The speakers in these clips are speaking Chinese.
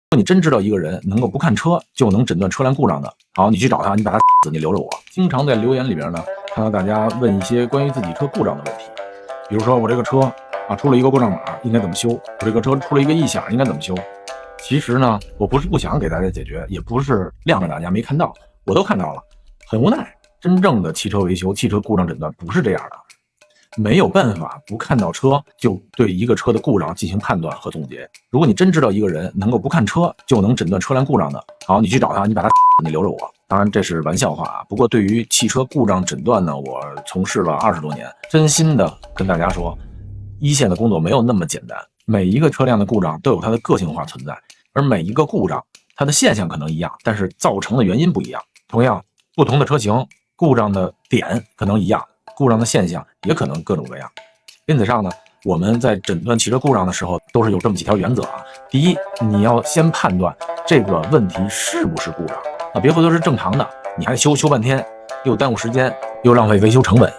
如果你真知道一个人能够不看车就能诊断车辆故障的，好，你去找他，你把他死，你留着我。经常在留言里边呢，看到大家问一些关于自己车故障的问题，比如说我这个车出了一个故障码，应该怎么修？我这个车出了一个异响，应该怎么修？其实呢，我不是不想给大家解决，也不是晾着大家没看到，我都看到了，很无奈。真正的汽车维修、汽车故障诊断不是这样的。没有办法不看到车就对一个车的故障进行判断和总结。如果你真知道一个人能够不看车就能诊断车辆故障的，好，你去找他，你把他你留着我。当然这是玩笑话啊。不过对于汽车故障诊断呢，我从事了20多年，真心的跟大家说，一线的工作没有那么简单。每一个车辆的故障都有它的个性化存在，而每一个故障它的现象可能一样，但是造成的原因不一样。同样，不同的车型故障的点可能一样，故障的现象也可能各种各样。因此上呢，我们在诊断汽车故障的时候都是有这么几条原则啊。第一，你要先判断这个问题是不是故障啊，别回头是正常的，你还修半天，又耽误时间，又浪费维修成本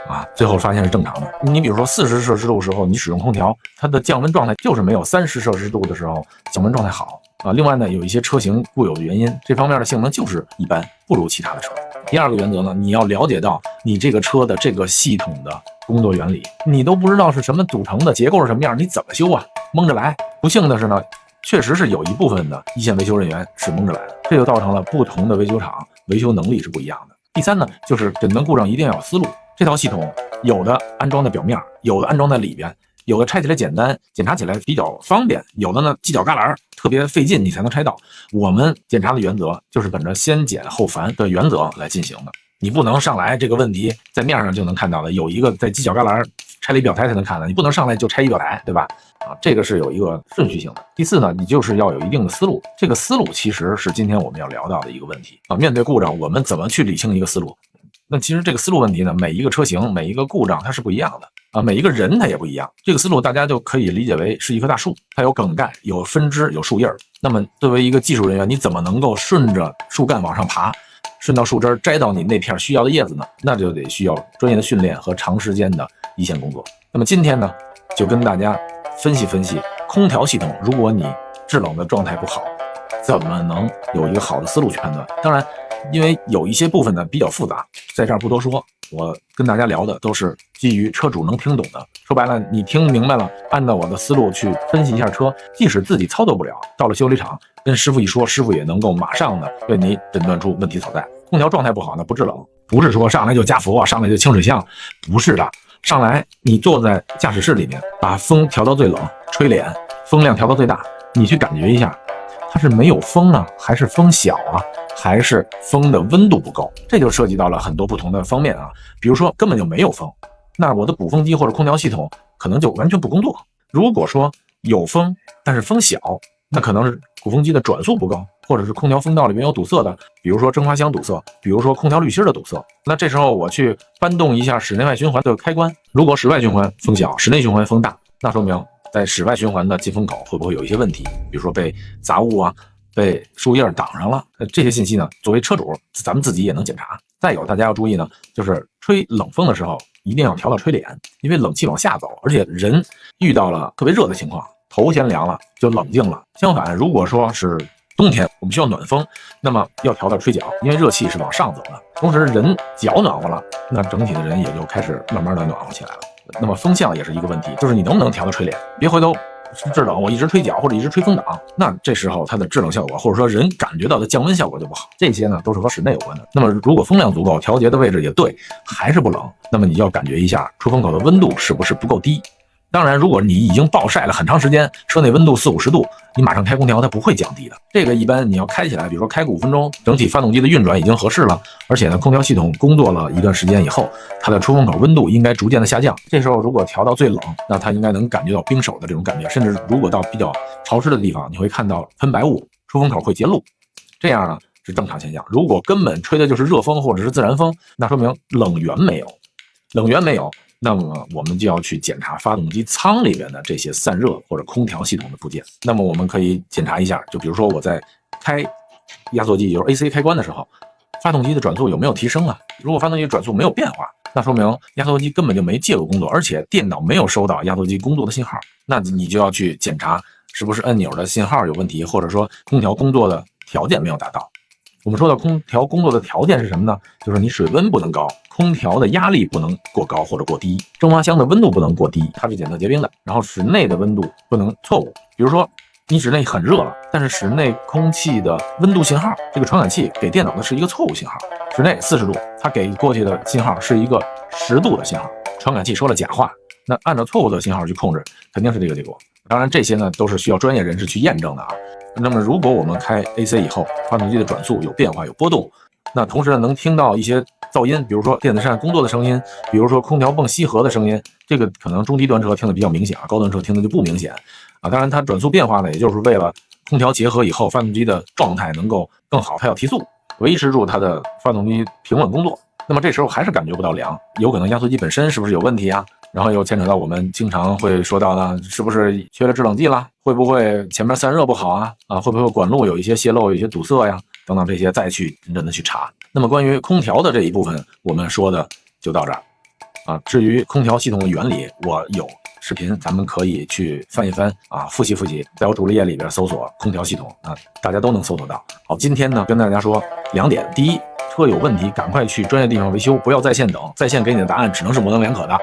啊，最后发现是正常的。你比如说40摄氏度的时候你使用空调，它的降温状态就是没有30摄氏度的时候降温状态好啊。另外呢，有一些车型固有的原因，这方面的性能就是一般，不如其他的车。第二个原则呢，你要了解到你这个车的这个系统的工作原理，你都不知道是什么组成的，结构是什么样，你怎么修啊？蒙着来。不幸的是呢，确实是有一部分的一线维修人员是蒙着来的，这就造成了不同的维修厂维修能力是不一样的。第三呢，就是诊断故障一定要有思路。这套系统有的安装在表面，有的安装在里边，有的拆起来简单，检查起来比较方便，有的呢犄角旮旯特别费劲你才能拆到。我们检查的原则就是本着先简后繁的原则来进行的。你不能上来这个问题在面上就能看到的，有一个在犄角旮旯拆了一表台才能看的，你不能上来就拆一表台，对吧？这个是有一个顺序性的。第四呢，你就是要有一定的思路，这个思路其实是今天我们要聊到的一个问题啊。面对故障，我们怎么去理清一个思路？那其实这个思路问题呢，每一个车型、每一个故障它是不一样的啊，每一个人他也不一样。这个思路大家就可以理解为是一棵大树，它有梗概、有分支、有树叶。那么作为一个技术人员，你怎么能够顺着树干往上爬，顺到树枝摘到你那片需要的叶子呢？那就得需要专业的训练和长时间的一线工作。那么今天呢，就跟大家分析分析空调系统，如果你制冷的状态不好，怎么能有一个好的思路去判断？当然因为有一些部分呢比较复杂，在这儿不多说，我跟大家聊的都是基于车主能听懂的。说白了，你听明白了，按照我的思路去分析一下车，即使自己操作不了，到了修理厂跟师傅一说，师傅也能够马上的为你诊断出问题所在。空调状态不好呢，不制冷，不是说上来就加氟啊，上来就清水箱，不是的。上来你坐在驾驶室里面，把风调到最冷，吹脸，风量调到最大，你去感觉一下，它是没有风啊，还是风小啊，还是风的温度不够？这就涉及到了很多不同的方面啊。比如说根本就没有风，那我的补风机或者空调系统可能就完全不工作。如果说有风，但是风小，那可能是鼓风机的转速不够，或者是空调风道里面有堵塞的，比如说蒸发箱堵塞，比如说空调滤芯的堵塞。那这时候我去搬动一下室内外循环的开关，如果室外循环风小，室内循环风大，那说明在室外循环的进风口会不会有一些问题，比如说被杂物啊、被树叶挡上了。这些信息呢，作为车主咱们自己也能检查。再有大家要注意呢，就是吹冷风的时候一定要调到吹脸，因为冷气往下走，而且人遇到了特别热的情况，头先凉了就冷静了。相反，如果说是冬天我们需要暖风，那么要调到吹脚，因为热气是往上走的，同时人脚暖和了，那整体的人也就开始慢慢的暖和起来了。那么风向也是一个问题，就是你能不能调到吹脸，别回头制冷我一直吹脚或者一直吹风挡，那这时候它的制冷效果或者说人感觉到的降温效果就不好。这些呢都是和室内有关的。那么如果风量足够，调节的位置也对，还是不冷，那么你要感觉一下出风口的温度是不是不够低。当然如果你已经暴晒了很长时间，车内温度40-50度，你马上开空调它不会降低的。这个一般你要开起来，比如说开个5分钟，整体发动机的运转已经合适了，而且呢空调系统工作了一段时间以后，它的出风口温度应该逐渐的下降。这时候如果调到最冷，那它应该能感觉到冰手的这种感觉，甚至如果到比较潮湿的地方，你会看到喷白雾，出风口会结露，这样呢是正常现象。如果根本吹的就是热风或者是自然风，那说明冷源没有，冷源没有，那么我们就要去检查发动机舱里面的这些散热或者空调系统的部件。那么我们可以检查一下，就比如说我在开压缩机，就是 AC 开关的时候，发动机的转速有没有提升啊？如果发动机转速没有变化，那说明压缩机根本就没介入工作，而且电脑没有收到压缩机工作的信号，那你就要去检查是不是按钮的信号有问题，或者说空调工作的条件没有达到。我们说到空调工作的条件是什么呢？就是你水温不能高，空调的压力不能过高或者过低，蒸发箱的温度不能过低，它是检测结冰的。然后室内的温度不能错误，比如说你室内很热了，但是室内空气的温度信号，这个传感器给电脑的是一个错误信号。室内40度，它给过去的信号是一个10度的信号，传感器说了假话，那按照错误的信号去控制，肯定是这个结果。当然这些呢都是需要专业人士去验证的啊。那么如果我们开 AC 以后，发动机的转速有变化有波动，那同时呢能听到一些噪音，比如说电子扇工作的声音，比如说空调泵吸合的声音，这个可能中低端车听得比较明显啊，高端车听得就不明显啊。当然它转速变化呢，也就是为了空调结合以后发动机的状态能够更好，它要提速，维持住它的发动机平稳工作。那么这时候还是感觉不到凉，有可能压缩机本身是不是有问题啊？然后又牵扯到我们经常会说到的，是不是缺了制冷剂啦？会不会前面散热不好啊？会不会管路有一些泄漏、有一些堵塞呀？等等这些再去真正的去查。那么关于空调的这一部分，我们说的就到这儿啊。至于空调系统的原理，我有视频，咱们可以去翻一翻啊，复习复习，在我主页里边搜索空调系统啊，大家都能搜得到。好，今天呢跟大家说2点，第一，车有问题赶快去专业地方维修，不要在线等，在线给你的答案只能是模棱两可的。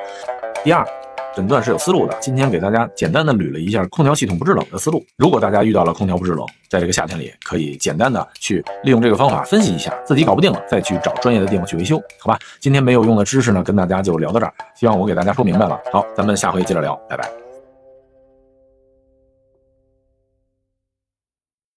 第二，诊断是有思路的，今天给大家简单的捋了一下空调系统不制冷的思路。如果大家遇到了空调不制冷，在这个夏天里可以简单的去利用这个方法分析一下，自己搞不定了再去找专业的地方去维修，好吧？今天没有用的知识呢跟大家就聊到这儿，希望我给大家说明白了。好，咱们下回接着聊，拜拜。